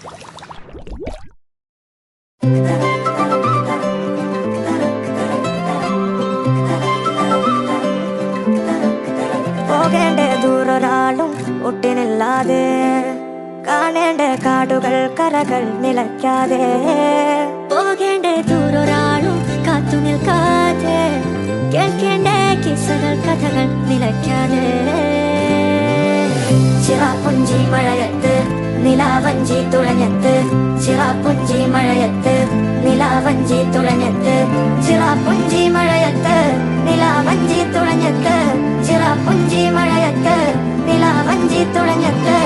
പോകേണ്ട ദൂരൊരാളും ഒട്ടിനില്ലാതെ, കാണേണ്ട കാടുകൾ കരകൾ നിലയ്ക്കാതെ, പോകേണ്ട ദൂരൊരാളും കാത്തു നിൽക്കാതെ, കേൾക്കേണ്ട കിസ്സകൾ കഥകൾ നിലയ്ക്കാതെ. ചിറാപ്പുഞ്ചി മഴയത്ത് നിലാവഞ്ചി തുഴഞ്ഞത്ത്, ചിറാപ്പുഞ്ചി മഴയത്ത് നിലാവഞ്ചി തുഴഞ്ഞത്ത്, ചിറാപ്പുഞ്ചി മഴയത്ത് നിലാവഞ്ചി തുഴഞ്ഞത്ത്, ചിറാപ്പുഞ്ചി മഴയത്ത് നിലാവഞ്ചി തുഴഞ്ഞത്ത്.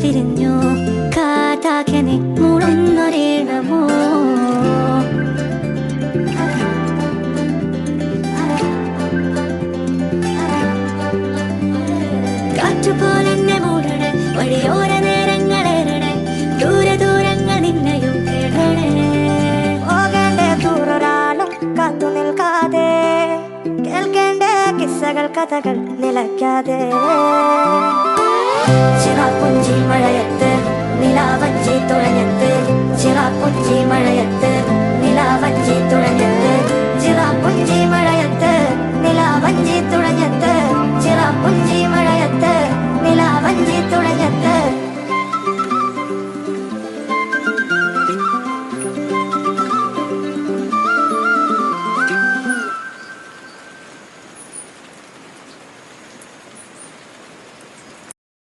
വിരിഞ്ഞു കാറ്റാകെ നീ മൂടുന്നൊരീണമോ, കാറ്റുപോലെന്നെ മൂടണേ വഴിയോര നേരങ്ങളേറണേ, ദൂരെ ദൂരങ്ങൾ നിന്നെയും കേടണേ. പോകേണ്ട ദൂരൊരാളും കാത്തു നിൽക്കാതെ, കേൾക്കേണ്ട കിസ്സകൾ കഥകൾ നിലയ്ക്കാതെ. ചിറാപ്പുഞ്ചി മഴയത്ത് നിലാവഞ്ചി തുഴഞ്ഞത്ത്, ചിറാപ്പുഞ്ചി മഴയത്ത് നിലാവഞ്ചി തുഴഞ്ഞത്ത്, ചിറാപ്പുഞ്ചി മഴ